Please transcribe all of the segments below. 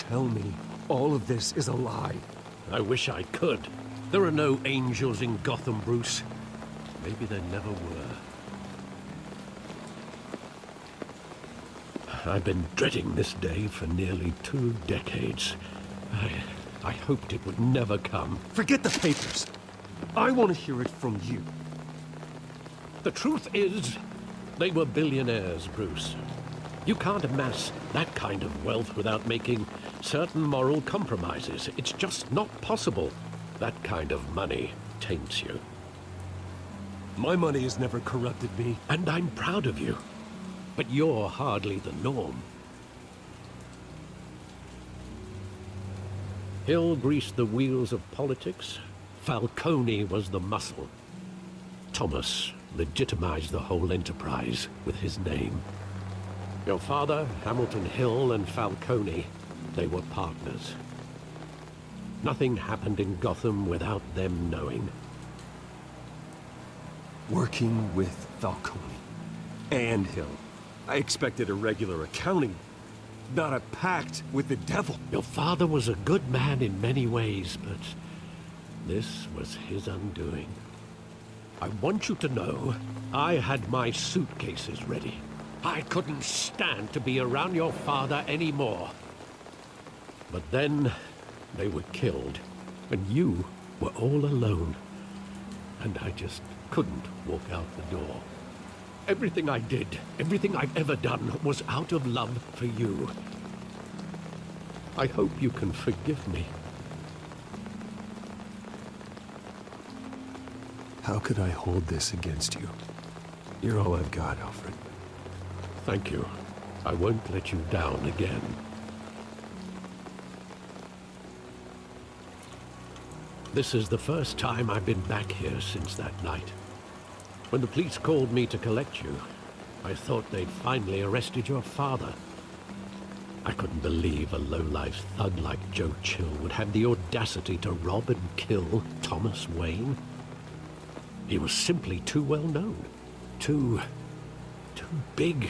tell me all of this is a lie? I wish I could. There are no angels in Gotham, Bruce. Maybe there never were. I've been dreading this day for nearly 2 decades. I hoped it would never come. Forget the papers. I want to hear it from you. The truth is, they were billionaires, Bruce. You can't amass that kind of wealth without making certain moral compromises. It's just not possible. That kind of money taints you. My money has never corrupted me. And I'm proud of you. But you're hardly the norm. Hill greased the wheels of politics. Falcone was the muscle. Thomas legitimized the whole enterprise with his name. Your father, Hamilton Hill, and Falcone, they were partners. Nothing happened in Gotham without them knowing. Working with Falcone and Hill. I expected a regular accounting, not a pact with the devil. Your father was a good man in many ways, but this was his undoing. I want you to know, I had my suitcases ready. I couldn't stand to be around your father anymore. But then, they were killed, and you were all alone. And I just couldn't walk out the door. Everything I did, everything I've ever done, was out of love for you. I hope you can forgive me. How could I hold this against you? You're all I've got, Alfred. Thank you. I won't let you down again. This is the first time I've been back here since that night. When the police called me to collect you, I thought they'd finally arrested your father. I couldn't believe a low-life thug like Joe Chill would have the audacity to rob and kill Thomas Wayne. He was simply too well known. Too big.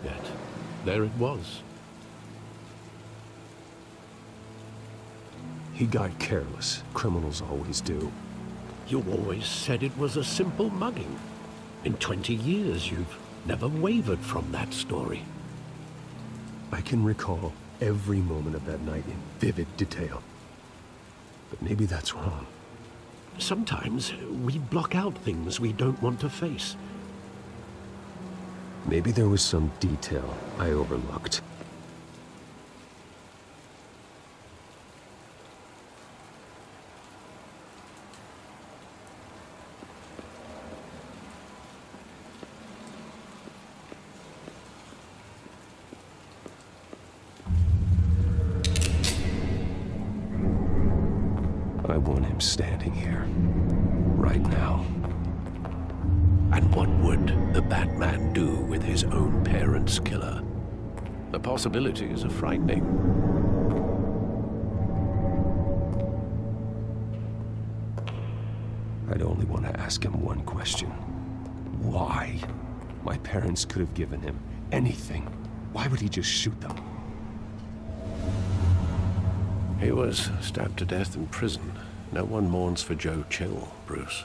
Yet, there it was. He got careless. Criminals always do. You always said it was a simple mugging. In 20 years, you've never wavered from that story. I can recall every moment of that night in vivid detail. But maybe that's wrong. Sometimes we block out things we don't want to face. Maybe there was some detail I overlooked. I want him standing here, right now. And what would the Batman do with his own parents' killer? The possibilities are frightening. I'd only want to ask him one question. Why? My parents could have given him anything. Why would he just shoot them? He was stabbed to death in prison. No one mourns for Joe Chill, Bruce.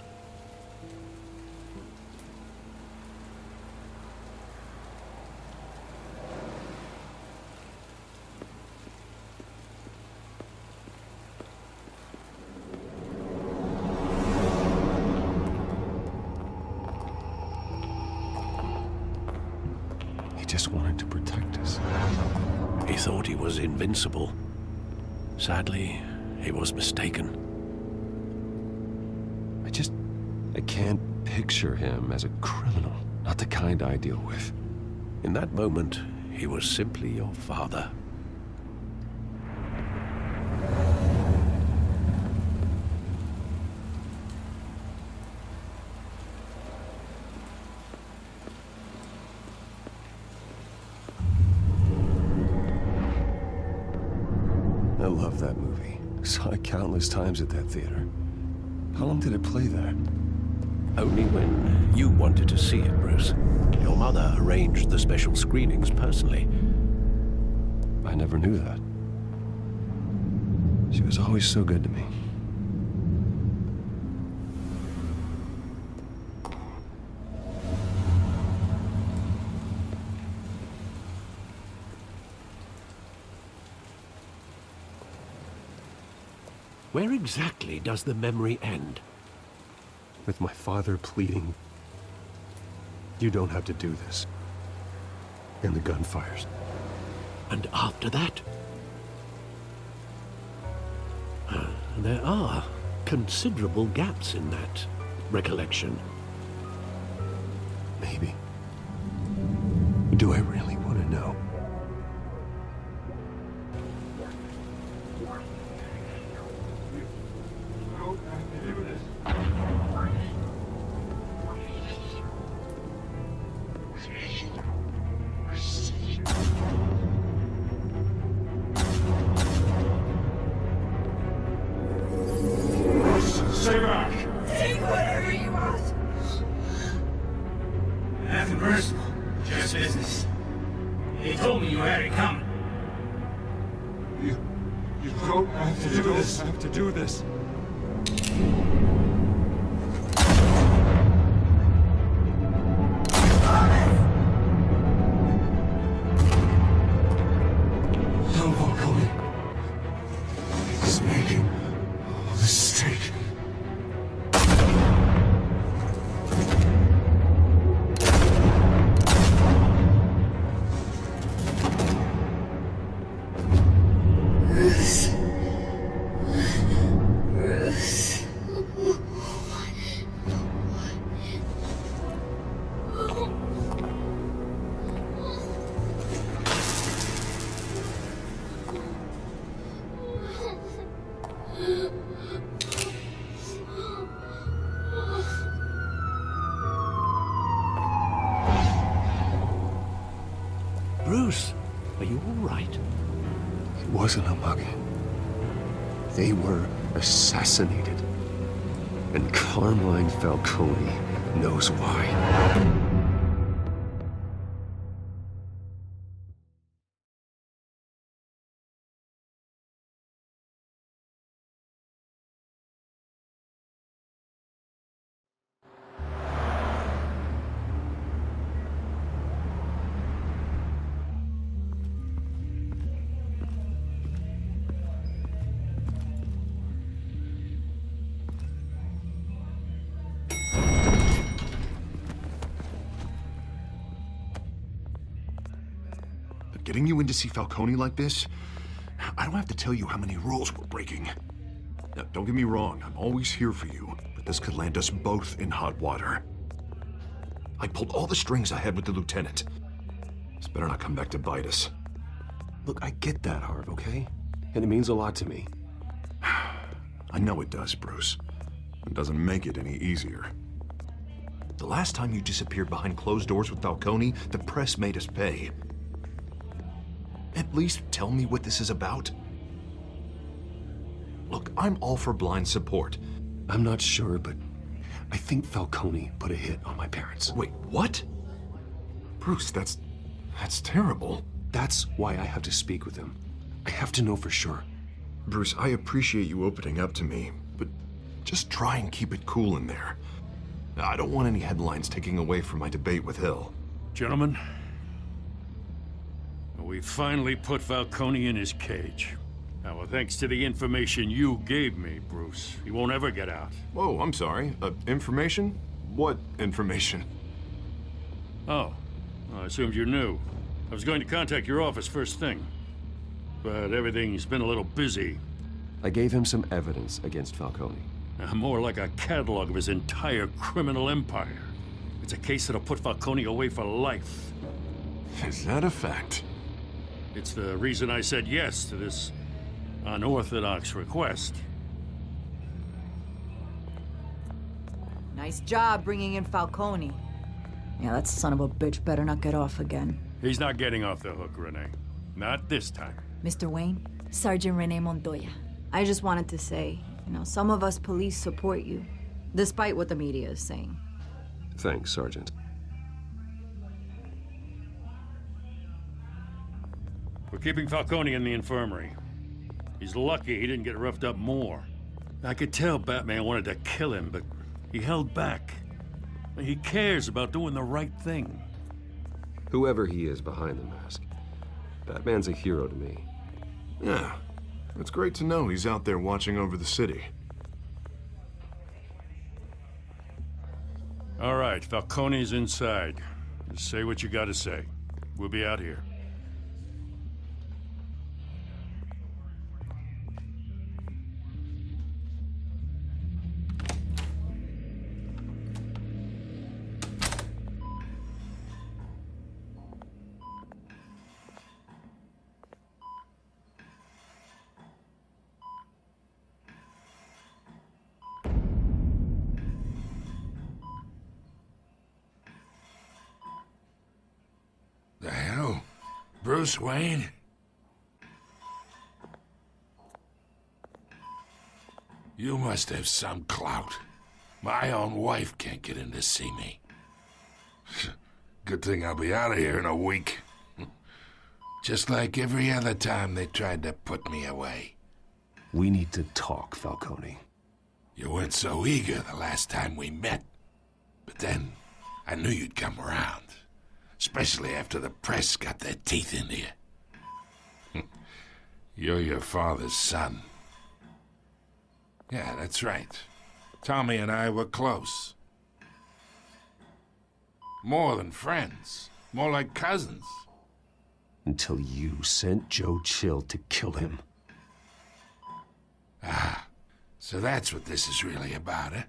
He just wanted to protect us. He thought he was invincible. Sadly, he was mistaken. I can't picture him as a criminal. Not the kind I deal with. In that moment, he was simply your father. I love that movie. Saw it countless times at that theater. How long did it play there? Only when you wanted to see it, Bruce. Your mother arranged the special screenings personally. I never knew that. She was always so good to me. Where exactly does the memory end? With my father pleading, "You don't have to do this." And the gunfires. And after that? There are considerable gaps in that recollection. Maybe. Do I really want to know? Stay back! Take whatever you want. Nothing personal, just business. He told me you had it coming. You don't have to do this. Have to do this. Don't walk away. He's making a mistake. Bruce, are you all right? It wasn't a mug. They were assassinated. And Carmine Falcone knows why. Getting you in to see Falcone like this, I don't have to tell you how many rules we're breaking. Now, don't get me wrong, I'm always here for you, but this could land us both in hot water. I pulled all the strings I had with the lieutenant. This better not come back to bite us. Look, I get that, Harv, okay? And it means a lot to me. I know it does, Bruce. It doesn't make it any easier. The last time you disappeared behind closed doors with Falcone, the press made us pay. At least tell me what this is about. Look, I'm all for blind support. I'm not sure, but I think Falcone put a hit on my parents. Wait, what? Bruce, that's terrible. That's why I have to speak with him. I have to know for sure. Bruce, I appreciate you opening up to me, but just try and keep it cool in there. I don't want any headlines taking away from my debate with Hill. Gentlemen, we finally put Falcone in his cage. Now, thanks to the information you gave me, Bruce, he won't ever get out. Whoa, I'm sorry. Information? What information? Oh, I assumed you knew. I was going to contact your office first thing, but everything's been a little busy. I gave him some evidence against Falcone. More like a catalog of his entire criminal empire. It's a case that'll put Falcone away for life. Is that a fact? It's the reason I said yes to this unorthodox request. Nice job bringing in Falcone. Yeah, that son of a bitch better not get off again. He's not getting off the hook, Renee. Not this time. Mr. Wayne, Sergeant Renee Montoya. I just wanted to say, some of us police support you, despite what the media is saying. Thanks, Sergeant. We're keeping Falcone in the infirmary. He's lucky he didn't get roughed up more. I could tell Batman wanted to kill him, but he held back. He cares about doing the right thing. Whoever he is behind the mask, Batman's a hero to me. Yeah, it's great to know he's out there watching over the city. All right, Falcone's inside. Just say what you gotta say. We'll be out here. The hell? Bruce Wayne? You must have some clout. My own wife can't get in to see me. Good thing I'll be out of here in a week. Just like every other time they tried to put me away. We need to talk, Falcone. You weren't so eager the last time we met. But then, I knew you'd come around. Especially after the press got their teeth into you. You're your father's son. Yeah, that's right. Tommy and I were close. More than friends. More like cousins. Until you sent Joe Chill to kill him. Ah, so that's what this is really about, eh?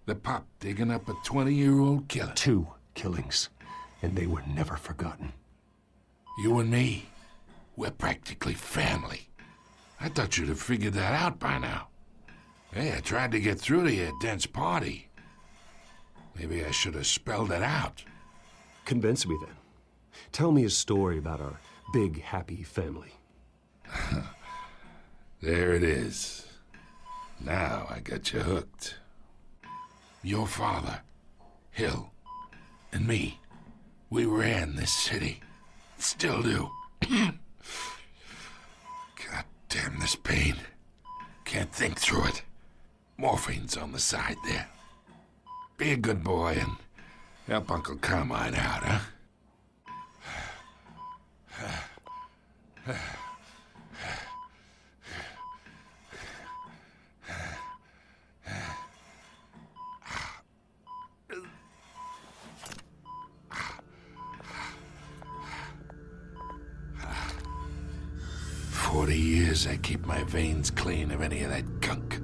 The pup digging up a 20-year-old killer. 2 killings. And they were never forgotten. You and me, we're practically family. I thought you'd have figured that out by now. Hey, I tried to get through to your dense party. Maybe I should have spelled it out. Convince me then. Tell me a story about our big, happy family. There it is. Now I got you hooked. Your father, Hill, and me. We ran this city. Still do. God damn this pain. Can't think through it. Morphine's on the side there. Be a good boy and help Uncle Carmine out, huh? 40 years I keep my veins clean of any of that gunk.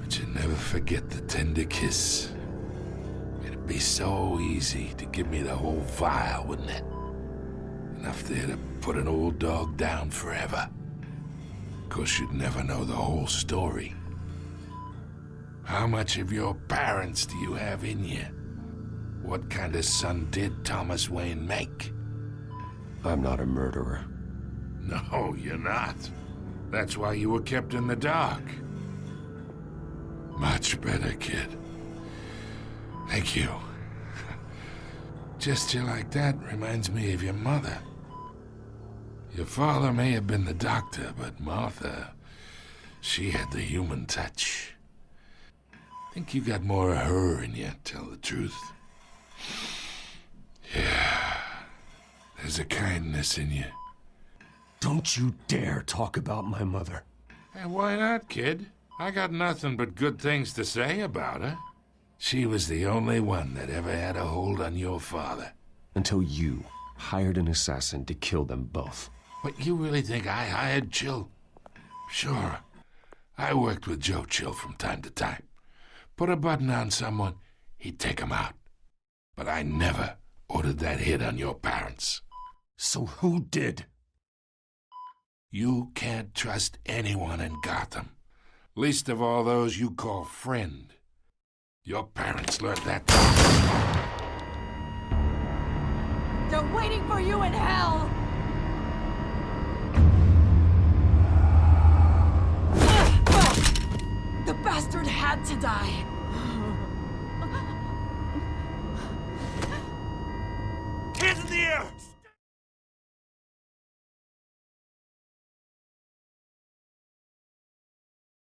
But you never forget the tender kiss. It'd be so easy to give me the whole vial, wouldn't it? Enough there to put an old dog down forever. Of course, you'd never know the whole story. How much of your parents do you have in you? What kind of son did Thomas Wayne make? I'm not a murderer. No, you're not. That's why you were kept in the dark. Much better, kid. Thank you. Gesture like that reminds me of your mother. Your father may have been the doctor, but Martha, she had the human touch. Think you got more of her in you, tell the truth. Yeah, there's a kindness in you. Don't you dare talk about my mother. Hey, why not, kid? I got nothing but good things to say about her. She was the only one that ever had a hold on your father. Until you hired an assassin to kill them both. What, you really think I hired Chill? Sure. I worked with Joe Chill from time to time. Put a button on someone, he'd take him out. But I never ordered that hit on your parents. So who did? You can't trust anyone in Gotham. Least of all those you call friend. Your parents learned that. They're waiting for you in hell! The bastard had to die. Hands in the air!